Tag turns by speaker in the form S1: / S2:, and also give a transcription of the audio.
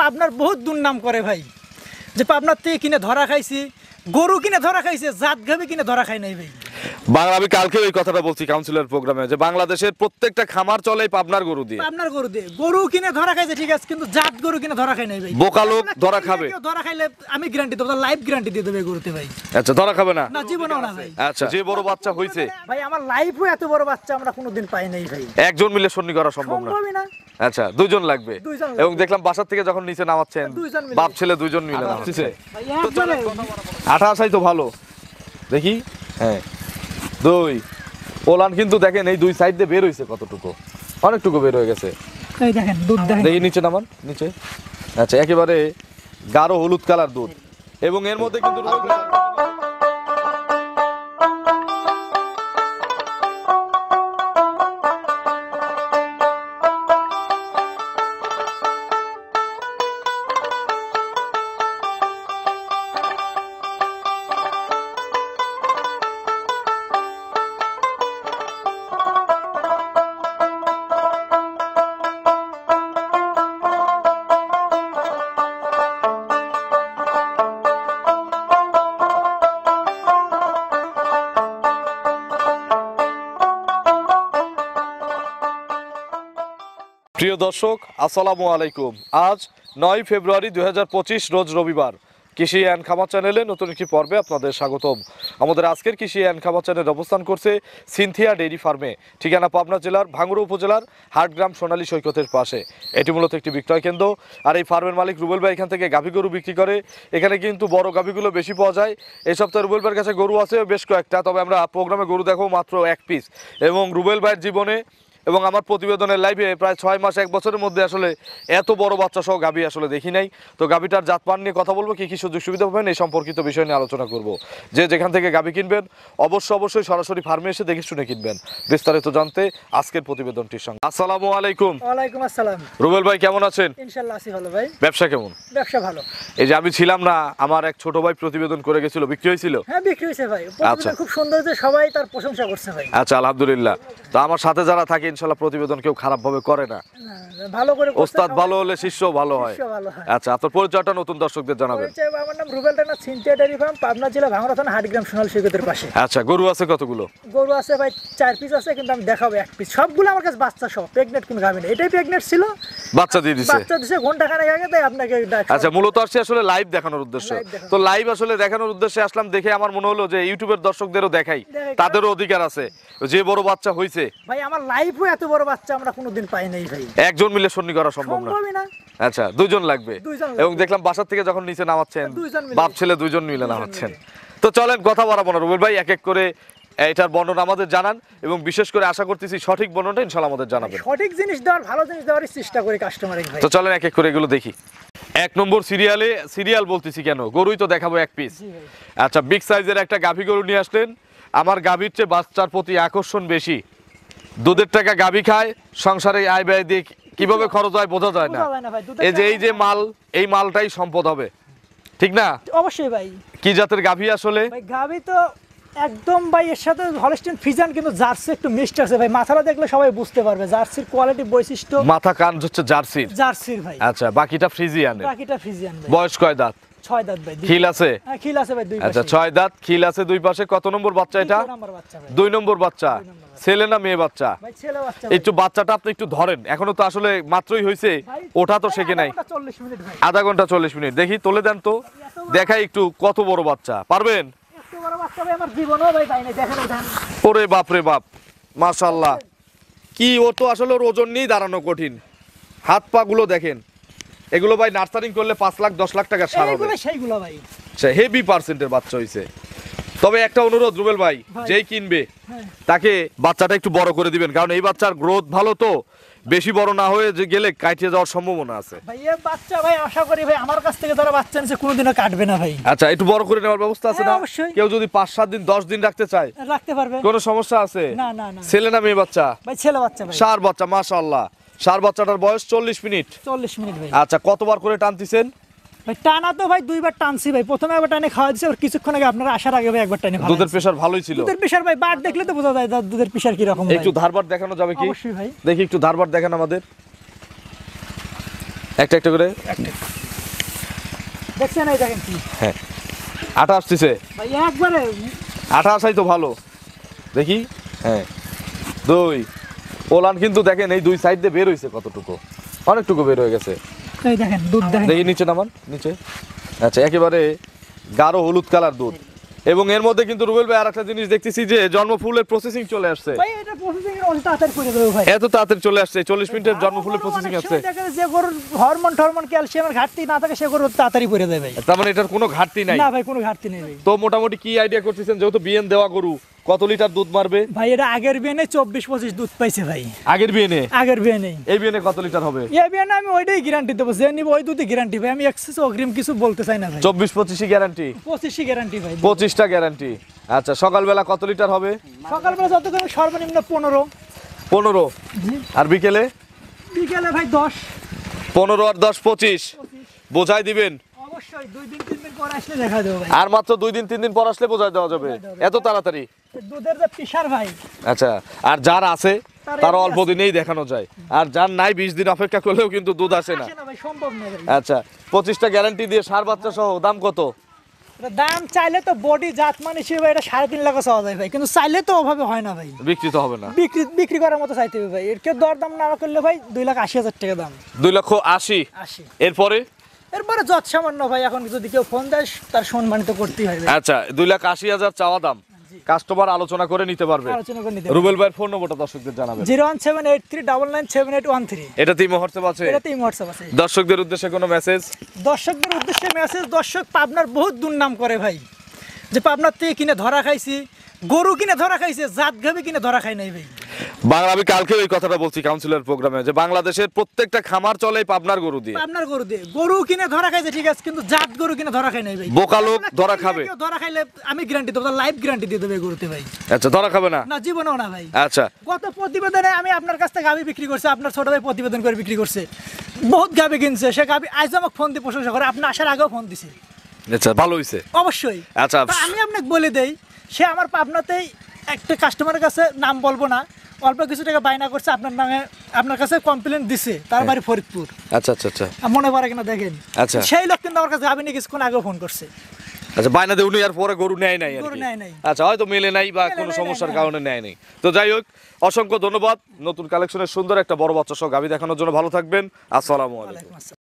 S1: পাবনার বহুত দুর্নাম করে ভাই, যে পাবনার থেকে কিনে ধরা খাইছি, গরু কিনে ধরা খাইছে, জাত গাবি কিনে ধরা খাই নাই ভাই।
S2: বাংলা আমি কালকে ওই কথাটা বলছি কাউন্সিলর প্রোগ্রামে, যে বাংলাদেশের প্রত্যেকটা খামার চলে পাবনার গরু দিয়ে।
S1: পাবনার গরু দিয়ে গরু কিনে ধরা খাইছে ঠিক আছে, কিন্তু জাত গরু কিনে ধরা খাই নাই ভাই।
S2: বোকা লোক ধরা খাবে,
S1: ধরা খাইলে আমি গ্যারান্টি দেবো, লাইভ গ্যারান্টি দিয়ে দেবে গরুতে ভাই।
S2: আচ্ছা ধরা খাবে না?
S1: না, জীবনেও না ভাই।
S2: আচ্ছা, যে বড় বাচ্চা হইছে
S1: ভাই, আমার লাইফও এত বড় বাচ্চা আমরা কোনোদিন পাই নাই ভাই।
S2: একজন মিলে সন্নি করা সম্ভব না।
S1: সম্ভবই না।
S2: আচ্ছা, দুইজন লাগবে। এবং দেখলাম বাসার থেকে যখন নিচে নামাচ্ছেন বাপ ছেলে দুইজন মিলে নামাচ্ছে।
S1: ভাই একবারে
S2: আঠা আসাই তো ভালো দেখি। হ্যাঁ, দুই ওলান কিন্তু দেখেন এই দুই সাইড দিয়ে বের হইছে কতটুকু, অনেকটুকু বের হয়ে গেছে।
S1: এই দেখেন দুধ দেখেন,
S2: দেখি নিচে নামান, নিচে। আচ্ছা, একেবারে গাঢ় হলুদ কালার দুধ, এবং এর মধ্যে কিন্তু প্রিয় দর্শক আসসালামু আলাইকুম। আজ 9 ফেব্রুয়ারি 2025 রোজ রবিবার। কৃষি অ্যান্ড খামার চ্যানেলে নতুন একটি পর্বে আপনাদের স্বাগতম। আমাদের আজকের কৃষি অ্যান্ড খামার চ্যানেল অবস্থান করছে সিনথিয়া ডেইরি ফার্মে, ঠিকানা পাবনা জেলার ভাঙ্গুড়া উপজেলার হাটগ্রাম সোনালী সৈকতের পাশে। এটি মূলত একটি বিক্রয় কেন্দ্র, আর এই ফার্মের মালিক রুবেল ভাই এখান থেকে গাভী গরু বিক্রি করে। এখানে কিন্তু বড় গাভীগুলো বেশি পাওয়া যায়। এই সপ্তাহে রুবেল ভাইয়ের কাছে গরু আছে বেশ কয়েকটা, তবে আমরা প্রোগ্রামে গরু দেখো মাত্র 1 পিস। এবং রুবেল ভাইয়ের জীবনে এবং আমার প্রতিবেদনের লাইভে প্রায় 6 মাস 1 বছরের মধ্যে আসলে এত বড় বাচ্চা সহ গাভী আসলে দেখি নাই। তো গাভীটার জাতমান নিয়ে কথা বলবো, কী কী সুযোগ সুবিধা পাবেন এই সম্পর্কিত বিষয় নিয়ে আলোচনা করব। যে যেখান থেকে গাভী কিনবেন অবশ্যই সরাসরি ফার্মে এসে দেখে শুনে কিনবেন। বিস্তারিত জানতে আজকের প্রতিবেদনটির সঙ্গে। আসসালামু আলাইকুম।
S1: ওয়ালাইকুম আসসালাম।
S2: রুবেল ভাই কেমন আছেন?
S1: ইনশাআল্লাহ আছি ভালো ভাই।
S2: ব্যবসা কেমন?
S1: ব্যবসা ভালো।
S2: এই যে আমি ছিলাম না, আমার এক ছোট ভাই প্রতিবেদন করে গেছিল, বিক্রি হয়েছিল?
S1: হ্যাঁ, বিক্রি হয়েছে ভাই। প্রতিবেদন খুব সুন্দর, যে সবাই তার প্রশংসা করছে ভাই।
S2: আচ্ছা, আলহামদুলিল্লাহ। তো আমার সাথে যারা থাকে ইনশাআল্লাহ প্রতিবেদন কেউ খারাপ ভাবে করে না।
S1: ভালো করে
S2: ওস্তাদ ভালো হলে শিষ্য ভালো হয়। আচ্ছা, আপনার পরিচয়টা নতুন দর্শকদের জানাবেন।
S1: আমার নাম রুবেল রানা, সিনথিয়া ডেইরি ফার্ম, পাবনা জেলা ভাঙ্গুড়া থানা হাটগ্রাম সোনালী সৈকতের পাশে।
S2: আচ্ছা, গরু আছে কতগুলো?
S1: গরু আছে ভাই 4 পিস আছে, কিন্তু আমি দেখাবো 1 পিস। সবগুলো আমার কাছে বাচ্চা সহ, প্রেগনেন্ট কোনো গাভী নেই। এটাই প্রেগনেন্ট ছিল,
S2: বাচ্চা দিয়ে দিছে।
S1: বাচ্চা দিছে ঘন্টা খানেক আগে, তাই আপনাকে ডাকছি।
S2: আচ্ছা, মূলত আসছে আসলে লাইভ দেখানোর উদ্দেশ্য। তো লাইভ আসলে দেখানোর উদ্দেশ্যে আসলাম, দেখে আমার মনে হলো যে ইউটিউবের দর্শকদেরও দেখাই, তাদেরও অধিকার আছে। যে বড় বাচ্চা হইছে
S1: ভাই, আমার লাইফও এত বড় বাচ্চা আমরা কোনোদিন পাই নাই ভাই।
S2: একজন মিলে সন্নি করা সম্ভব না।
S1: সম্ভবই না।
S2: আচ্ছা, দুইজন লাগবে। এবং দেখলাম বাসার থেকে যখন নিচে নামাচ্ছেন বাপ ছেলে দুইজন মিলে নামাচ্ছেন। তো চলেন কথা বাড়াবো না, রুবেল ভাই এক এক করে এটার বর্ণনা আমাদের জানান, এবং বিশেষ করে আশা করতেছি সঠিক বর্ণনাটা ইনশাআল্লাহ আমাদের জানাবেন।
S1: সঠিক জিনিস দেওয়ার, ভালো জিনিস দেওয়ার চেষ্টা করি কাস্টমারের ভাই।
S2: তো চলেন এক এক করে এগুলো দেখি। 1 নম্বর সিরিয়াল বলতেছি কেন, গরুই তো দেখাবো 1 পিস। আচ্ছা, বিগ সাইজের একটা গাভী গরু নিয়ে আসলেন। আমার গাভীর চেয়ে বাচ্চার প্রতি আকর্ষণ বেশি। দুধের টাকা গাভী খায়, সংসারে আয় ব্যয় দিয়ে কিভাবে খরচ হয় বোঝা যায় না। এই যে মাল, এই মালটাই সম্পদ হবে, ঠিক না?
S1: অবশ্যই ভাই।
S2: কি জাতের গাভী আসলে?
S1: ভাই গাভী তো একদম ভাই, এর সাথে হলস্টিন ফ্রিজিয়ান, কিন্তু জার্সি একটু মিক্সড আছে ভাই। মাথাটা দেখলে সবাই বুঝতে পারবে জার্সির কোয়ালিটি, বৈশিষ্ট্য।
S2: মাথা কান হচ্ছে
S1: জার্সির ভাই।
S2: আচ্ছা, বাকিটা ফ্রিজিয়ান ভাই। বয়স কয় দাঁত?
S1: 6 দাঁত ভাই।
S2: খিল আছে?
S1: হ্যাঁ, খিল আছে ভাই দুই পাশে।
S2: আচ্ছা, 6 দাঁত, খিল আছে দুই পাশে। কত নম্বর বাচ্চা এটা? 2 নম্বর বাচ্চা। ছেলে না মেয়ে বাচ্চা?
S1: ভাই ছেলে বাচ্চা।
S2: একটু বাচ্চাটা আপনি একটু ধরেন, এখনো তো আসলে মাত্রই হইছে, ওঠা তো শেখে নাই।
S1: 40 মিনিট ভাই।
S2: আধা ঘন্টা 40 মিনিট। দেখি তোলে দেন তো, দেখাই একটু কত বড় বাচ্চা। পারবেন?
S1: এত বড় বাচ্চা ভাই আমার জীবনেও ভাই পাই নাই। দেখেন দেন।
S2: ওরে বাপ রে বাপ, মাশাআল্লাহ। কি, ও তো আসলে ওর ওজন নিয়েই দাঁড়ানো কঠিন। হাত পা গুলো দেখেন, এগুলো ভাই নার্সারিং করলে 5 লাখ 10 লাখ টাকা সার হবে।
S1: এইগুলো সেইগুলো ভাই।
S2: আচ্ছা, হেভি পার্সেন্টের বাচ্চা হইছে। তবে একটা অনুরোধ রুবেল ভাই, যেই কিনবে তাকে বাচ্চাটা একটু বড় করে দিবেন, কারণ এই বাচ্চার গ্রোথ ভালো, তো বেশি বড় না হয়ে যে গেলে কাটিয়ে যাওয়ার সম্ভাবনা আছে।
S1: ভাই এই বাচ্চা ভাই আশা করি ভাই আমার কাছ থেকে যারা বাচ্চা নিছে কোনোদিনও কাটবে না ভাই।
S2: আচ্ছা, একটু বড় করে নেওয়ার ব্যবস্থা আছে না?
S1: অবশ্যই।
S2: কেউ যদি 5-7 দিন 10 দিন রাখতে চায়
S1: রাখতে পারবে,
S2: কোনো সমস্যা আছে?
S1: না না না।
S2: ছেলে না মেয়ে বাচ্চা?
S1: ভাই ছেলে বাচ্চা ভাই।
S2: ষাঁড় বাচ্চা, মাশাআল্লাহ। ষাঁড় বাচ্চাটার বয়স 40 মিনিট।
S1: 40 মিনিট ভাই।
S2: আচ্ছা, কতবার করে টানতেছেন?
S1: ভাই টানা তো ভাই 2বার টানছি ভাই। প্রথমে একবার টানে খাওয়া দিয়েছি, আর কিছুক্ষণ আগে আপনারা আসার আগে ভাই একবার টানে ভালো।
S2: দুধের প্রেসার ভালোই ছিল?
S1: দুধের প্রেসার ভাই বাট দেখলে তো বোঝা যায় দুধের প্রেসার কি রকম।
S2: একটু ধারবার দেখানো যাবে কি?
S1: অবশ্যই ভাই।
S2: দেখি একটু ধারবার দেখান আমাদের। একটা একটা করে।
S1: একটা দেখছেন এই দেখেন কি
S2: হ্যাঁ, আটা আসতেছে
S1: ভাই একবারে।
S2: আটা আসাই তো ভালো, দেখি। হ্যাঁ, দই ওলান কিন্তু দেখেন এই দুই সাইড দিয়ে বের হয়েছে কতটুকু, অনেকটুকু বের হয়ে গেছে।
S1: এই দেখেন দুধ দেখেন,
S2: দেখি নিচে নামান, নিচে। আচ্ছা, একেবারে গাঢ় হলুদ কালার দুধ। এবং এর মধ্যে কিন্তু রুবেল ভাই আরেকটা জিনিস দেখতেছি যে জন্মফুলের প্রসেসিং চলে আসছে।
S1: ভাই এটা প্রসেসিং এর অনেক তাড়াতাড়ি করে দেবো ভাই।
S2: এত তাড়াতাড়ি চলে আসছে, 40 মিনিটের জন্মফুলের প্রসেসিং আছে।
S1: যে গরুর হরমোন ক্যালসিয়ামের ঘাটতি না থাকে সে গরু তাড়াতাড়ি করে দেবে ভাই।
S2: তার মানে এটার কোনো ঘাটতি নাই?
S1: না ভাই, কোনো ঘাটতি নেই ভাই।
S2: তো মোটামুটি কি আইডিয়া করতেছেন, যেহেতু বিএন দেওয়া গরু, কত লিটার দুধ মারবে?
S1: ভাই এটা আগের বিয়ানে 24-25 দুধ পাইছে ভাই।
S2: আগের বিএনে?
S1: আগের বিয়ানে।
S2: এই বিএনে কত লিটার হবে?
S1: এই বিয়ানে আমি ওইটাই গ্যারান্টি দেবো, যে নিব ওই দুধই গ্যারান্টি ভাই। আমি এক্সেস অগ্রিম কিছু বলতে চাই না ভাই।
S2: 24-25 গ্যারান্টি?
S1: 25 গ্যারান্টি ভাই।
S2: 25টা গ্যারান্টি। আচ্ছা, সকালবেলা কত লিটার হবে?
S1: সকালবেলা যত করে সর্বনিম্ন 15।
S2: 15?
S1: জি।
S2: আর বিকেলে?
S1: বিকেলে ভাই 10।
S2: 15 আর 10 25 বোঝাই দিবেন?
S1: অবশ্যই 2-3 দিন পর আসলে দেখা দেবো ভাই।
S2: আর মাত্র 2-3 দিন পর আসলে বোঝাই দেওয়া যাবে? এত তাড়াতাড়ি?
S1: দুধের যে পিসার ভাই।
S2: আচ্ছা, আর যার আছে তার
S1: এমনি
S2: অল্প
S1: আছে।
S2: দিনেই দেখানো যায়, আর যার নাই 20 দিন অপেক্ষা করলেও কিন্তু দুধ আসে না।
S1: আসে না ভাই, সম্ভব না ভাই।
S2: আচ্ছা, 25টা গ্যারান্টি দিয়ে সার বাচ্চা সহ দাম কত?
S1: এটা দাম চাইলে তো বডি জাত মান হিসেবে এটা 3.5 লাখ চাওয়া যায় ভাই, কিন্তু চাইলে তো অভাবে হয় না ভাই।
S2: বিক্রি তো হবে না?
S1: বিক্রি করার মতো চাইতে হবে ভাই। এর কেউ দরদাম না করলে ভাই 2,80,000 টাকা দাম।
S2: 2,80,000?
S1: 80।
S2: এরপরে?
S1: এরপরে যত সামান্য ভাই, এখন যদি কেউ ফোন দেয় তার সম্মানিত করতেই হয় ভাই।
S2: আচ্ছা, 2,80,000 চাওয়া দাম, কাস্টমার আলোচনা করে নিতে পারবে।
S1: আলোচনা করে নিতে
S2: রুবেল ভাইয়ের ফোন নম্বরটা দর্শকদের জানাবেন।
S1: 01783997813।
S2: এটাতেই হোয়াটসঅ্যাপ আছে?
S1: এটাতেই হোয়াটসঅ্যাপ আছে।
S2: দর্শকদের উদ্দেশ্যে কোনো মেসেজ?
S1: দর্শকদের উদ্দেশ্যে মেসেজ, দর্শক পাবনার বহুত দুর্নাম করে ভাই, যে পাবনার থেকে কিনে ধরা খাইছি, গরু কিনে ধরা খাইছে, জাত গাবি কিনে ধরা খাই নাই ভাই।
S2: আমি কালকে ওই কথাটা বলছি কাউন্সিলর প্রোগ্রামে, যে বাংলাদেশের প্রত্যেকটা খামার চলে পাবনার গরু দিয়ে।
S1: পাবনার গরু দিয়ে গরু কিনে ধরা খাইছে ঠিক আছে, কিন্তু জাত গরু কিনে ধরা খাই নাই ভাই।
S2: বোকা লোক ধরা খাবে।
S1: কেউ ধরা খাইলে আমি গ্যারান্টি দেবো, লাইভ গ্যারান্টি দিয়ে দেবে গরুতে ভাই।
S2: আচ্ছা, ধরা খাবে না?
S1: না, জীবনেও না ভাই।
S2: আচ্ছা,
S1: গত প্রতিবেদনে আমি আপনার কাছ থেকে গাবি বিক্রি করছি, আপনার ছোট ভাই প্রতিবেদন করে বিক্রি করছে, বহুত গাবি কিনছে। সে গাবি আজ আমাকে ফোন দিয়ে প্রশংসা করে, আপনি আসার আগেও ফোন দিছে।
S2: আচ্ছা, ভালো হইছে।
S1: অবশ্যই।
S2: আচ্ছা,
S1: তা আমি আপনাকে বলে দেই, সে আমার পাবনাতেই একটা কাস্টমারের কাছে, নাম বলবো না, অল্প কিছু টাকা বায়না করছে আপনার নামে, আপনার কাছে কমপ্লেন দিছে, তার বাড়ি ফরিদপুর।
S2: আচ্ছা আচ্ছা আচ্ছা
S1: মনে পড়ে কিনা দেখেন।
S2: আচ্ছা।
S1: সেই লোক কিন্তু আমার কাছে গাবি নিয়ে কিছুক্ষণ আগেও ফোন করছে।
S2: আচ্ছা, বায়না দিয়ে উনি আর পরে গরু নেয় নাই আর
S1: গরু
S2: কি?
S1: নেয় নাই।
S2: আচ্ছা, হয়তো মেলে নাই বা
S1: মেলে
S2: কোনো
S1: নাই,
S2: সমস্যার
S1: না।
S2: কারণে নেয় নাই। তো যাই হোক, অসংখ্য ধন্যবাদ। নতুন কালেকশনের সুন্দর একটা বড় বাচ্চা সহ গাভী দেখানোর জন্য। ভালো থাকবেন। আসসালামু আলাইকুম।
S1: ওয়ালাইকুম আসসালাম।